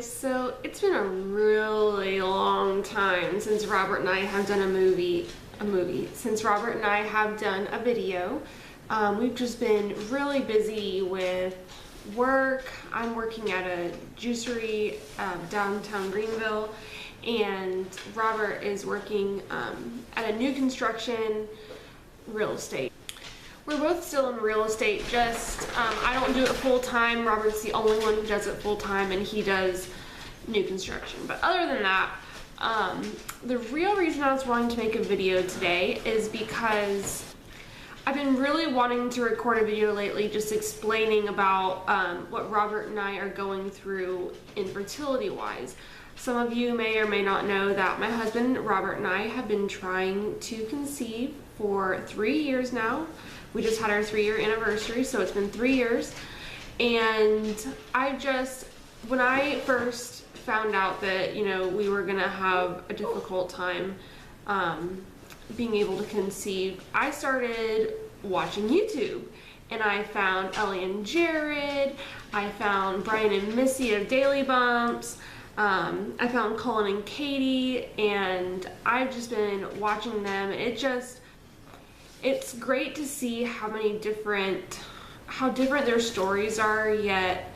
guys, so it's been a really long time since Robert and I have done since Robert and I have done a video. We've just been really busy with work. I'm working at a juicery downtown Greenville, and Robert is working at a new construction real estate. We're both still in real estate, just I don't do it full time. Robert's the only one who does it full time, and he does new construction. But other than that, the real reason I was wanting to make a video today is because I've been really wanting to record a video lately just explaining about what Robert and I are going through infertility wise. Some of you may or may not know that my husband Robert and I have been trying to conceive for 3 years now. We just had our 3-year anniversary, so it's been 3 years. And when I first found out that, we were gonna have a difficult time being able to conceive, I started watching YouTube. And I found Ellie and Jared, I found Brian and Missy of Daily Bumps, I found Colin and Katie, and I've just been watching them. It's great to see how different their stories are, yet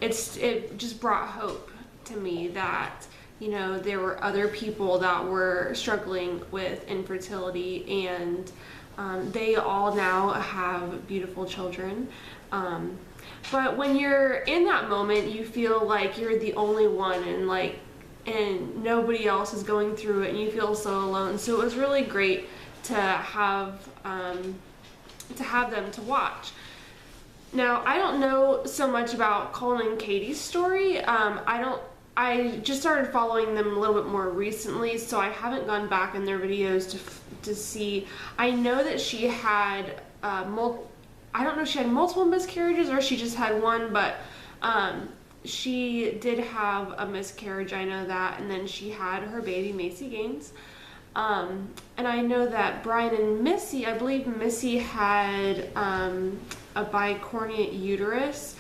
it just brought hope to me that there were other people that were struggling with infertility, and they all now have beautiful children. But when you're in that moment, you feel like you're the only one, and nobody else is going through it, and you feel so alone. So it was really great to have them to watch. Now, I don't know so much about Colin and Katie's story. I just started following them a little bit more recently, so I haven't gone back in their videos to see. I know that she had I don't know if she had multiple miscarriages or she just had one, but she did have a miscarriage, I know that, and then she had her baby Macy Gaines. And I know that Brian and Missy, I believe Missy had a bicornuate uterus,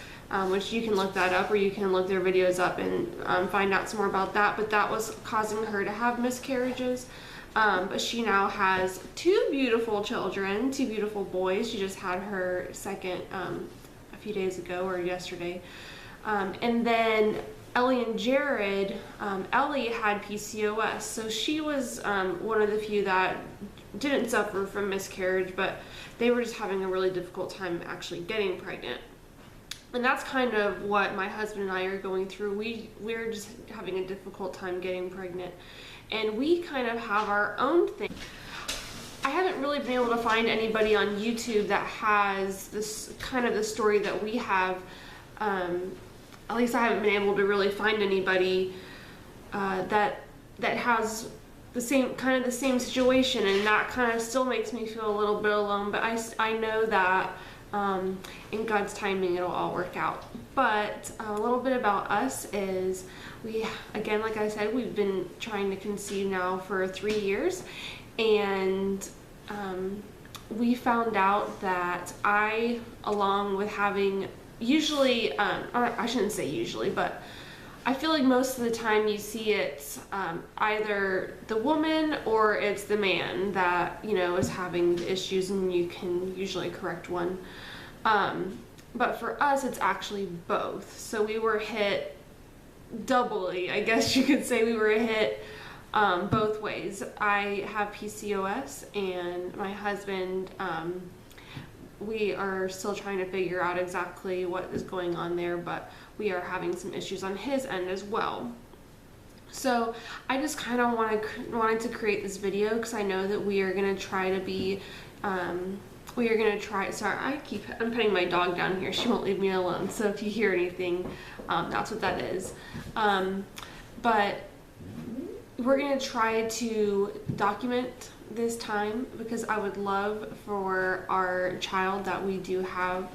which you can look that up, or you can look their videos up and find out some more about that, but that was causing her to have miscarriages. But she now has 2 beautiful children, 2 beautiful boys. She just had her second a few days ago or yesterday. And then Ellie and Jared, Ellie had PCOS, so she was one of the few that didn't suffer from miscarriage, but they were just having a really difficult time actually getting pregnant. And that's kind of what my husband and I are going through. We're just having a difficult time getting pregnant, and we kind of have our own thing. I haven't really been able to find anybody on YouTube that has this kind of the story that we have. At least I haven't been able to really find anybody that has the same situation, and that kind of still makes me feel a little bit alone. But I know that in God's timing it'll all work out. But a little bit about us is again, like I said, we've been trying to conceive now for 3 years, and we found out that along with having usually, I shouldn't say usually, but I feel like most of the time you see it's either the woman or it's the man that, is having the issues, and you can usually correct one. But for us, it's actually both. So we were hit doubly, I guess you could say. We were hit both ways. I have PCOS, and my husband, we are still trying to figure out exactly what is going on there, but we are having some issues on his end as well. So I just kind of wanted to create this video because I know that we are going to try to be, sorry, I'm putting my dog down here. She won't leave me alone. So if you hear anything, that's what that is. But we're going to try to document this time, because I would love for our child that we do have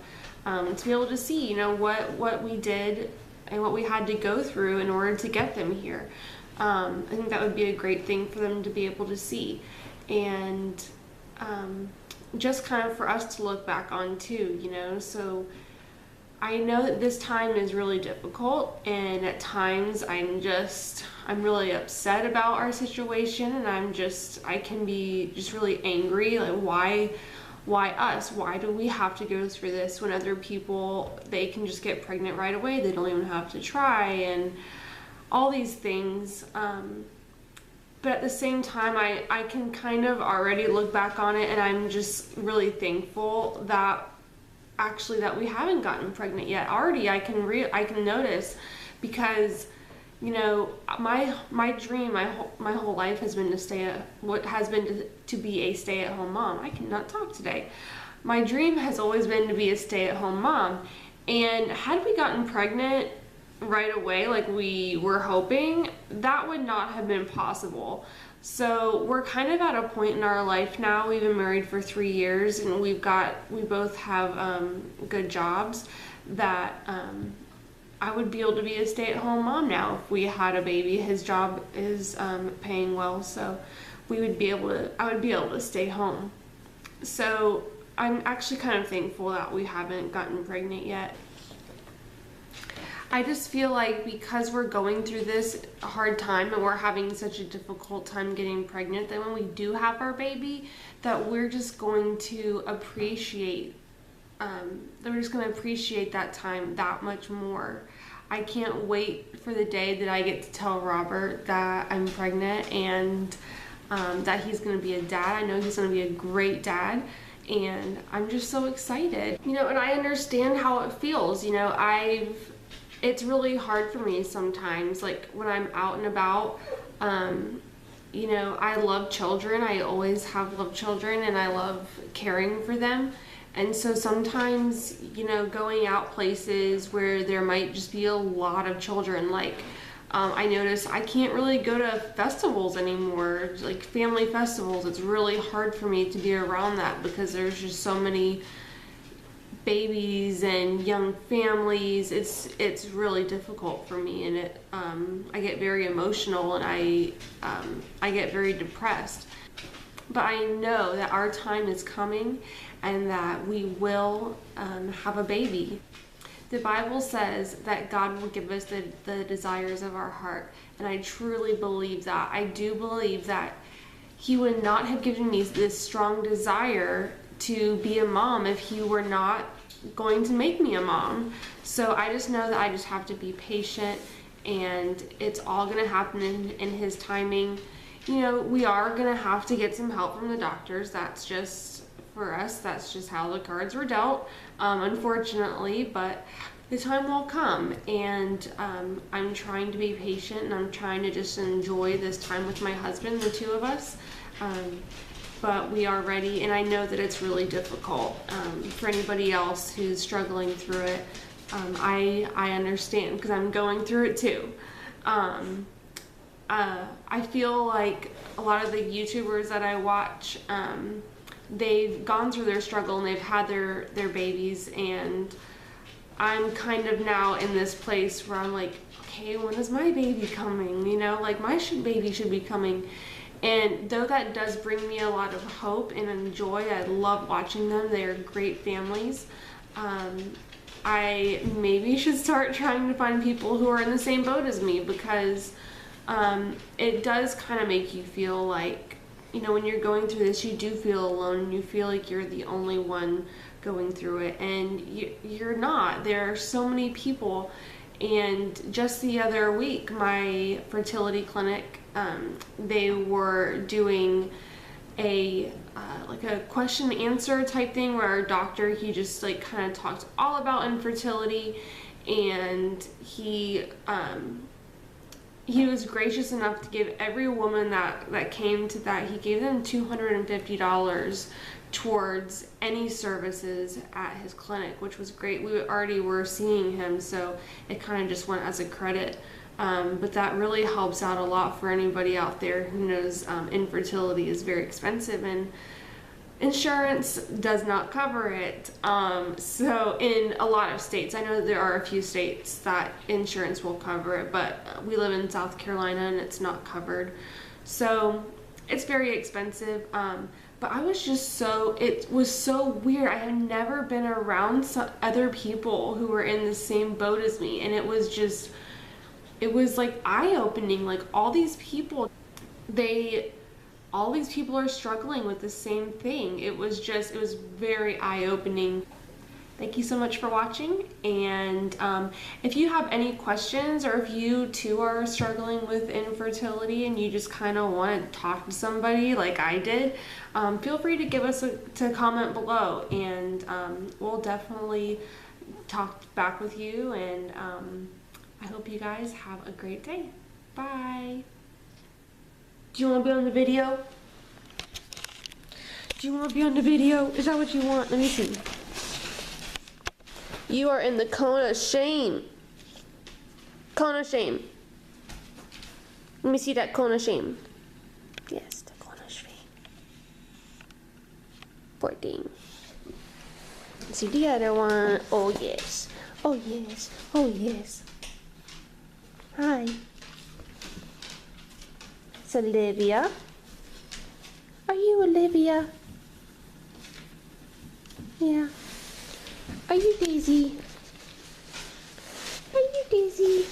to be able to see, what we did and what we had to go through in order to get them here. I think that would be a great thing for them to be able to see, and just kind of for us to look back on too, So I know that this time is really difficult, and at times I'm really upset about our situation, and I can be just really angry. Like, why us? Why do we have to go through this when other people, they can just get pregnant right away? They don't even have to try, and all these things. But at the same time, I can kind of already look back on it, and I'm just really thankful that we haven't gotten pregnant yet. Already I can notice, because my dream my whole life has been to be a stay-at-home mom. I cannot talk today. My dream has always been to be a stay-at-home mom, and had we gotten pregnant right away like we were hoping, that would not have been possible. So we're kind of at a point in our life now. We've been married for 3 years, and we both have good jobs, that I would be able to be a stay-at-home mom now if we had a baby. His job is paying well, so I would be able to stay home. So I'm actually kind of thankful that we haven't gotten pregnant yet. I just feel like because we're going through this hard time and we're having such a difficult time getting pregnant, that when we do have our baby, that we're just going to appreciate that time that much more. I can't wait for the day that I get to tell Robert that I'm pregnant, and that he's going to be a dad. I know he's going to be a great dad, and I'm just so excited. And I understand how it feels. It's really hard for me sometimes, like when I'm out and about. I love children. I always have loved children, and I love caring for them. And so sometimes, going out places where there might just be a lot of children, like I notice I can't really go to festivals anymore, like family festivals. It's really hard for me to be around that, because there's just so many babies and young families. It's really difficult for me, and I get very emotional, and I get very depressed. But I know that our time is coming, and that we will have a baby. The Bible says that God will give us the desires of our heart, and I truly believe that. I do believe that He would not have given me this strong desire to be a mom if He were not going to make me a mom. So I just know that I just have to be patient, and it's all going to happen in His timing. We are going to have to get some help from the doctors. That's just, for us, that's just how the cards were dealt, unfortunately, but the time will come, and I'm trying to be patient, and I'm trying to just enjoy this time with my husband, the two of us. But we are ready, and I know that it's really difficult for anybody else who's struggling through it. I understand, because I'm going through it too. I feel like a lot of the YouTubers that I watch, they've gone through their struggle, and they've had their babies, and I'm kind of now in this place where I'm like, okay, when is my baby coming? Like my baby should be coming. And though that does bring me a lot of hope and joy, I love watching them. They are great families. I maybe should start trying to find people who are in the same boat as me, because it does kind of make you feel like, when you're going through this, you do feel alone, and you feel like you're the only one going through it, and you're not. There are so many people. And just the other week, my fertility clinic, they were doing a question and answer type thing, where our doctor, he just kind of talked all about infertility, and he was gracious enough to give every woman that came to that, he gave them $250 towards any services at his clinic, which was great. We already were seeing him, so it kind of just went as a credit. But that really helps out a lot for anybody out there who knows infertility is very expensive, and insurance does not cover it. So in a lot of states, I know there are a few states that insurance will cover it, but we live in South Carolina, and it's not covered. So it's very expensive. But I was just it was so weird. I had never been around other people who were in the same boat as me, and it was like eye-opening. Like all these people are struggling with the same thing. It was very eye-opening. Thank you so much for watching, and if you have any questions, or if you too are struggling with infertility and you just kind of want to talk to somebody like I did, feel free to give us to comment below, and we'll definitely talk back with you, and I hope you guys have a great day. Bye. Do you want to be on the video? Do you want to be on the video? Is that what you want? Let me see. You are in the cone of shame. Cone of shame. Let me see that cone of shame. Yes, the cone of shame. 14. Let's see the other one. Oh yes. Oh yes. Oh yes. Hi. It's Olivia. Are you Olivia? Yeah. Are you Daisy? Are you Daisy?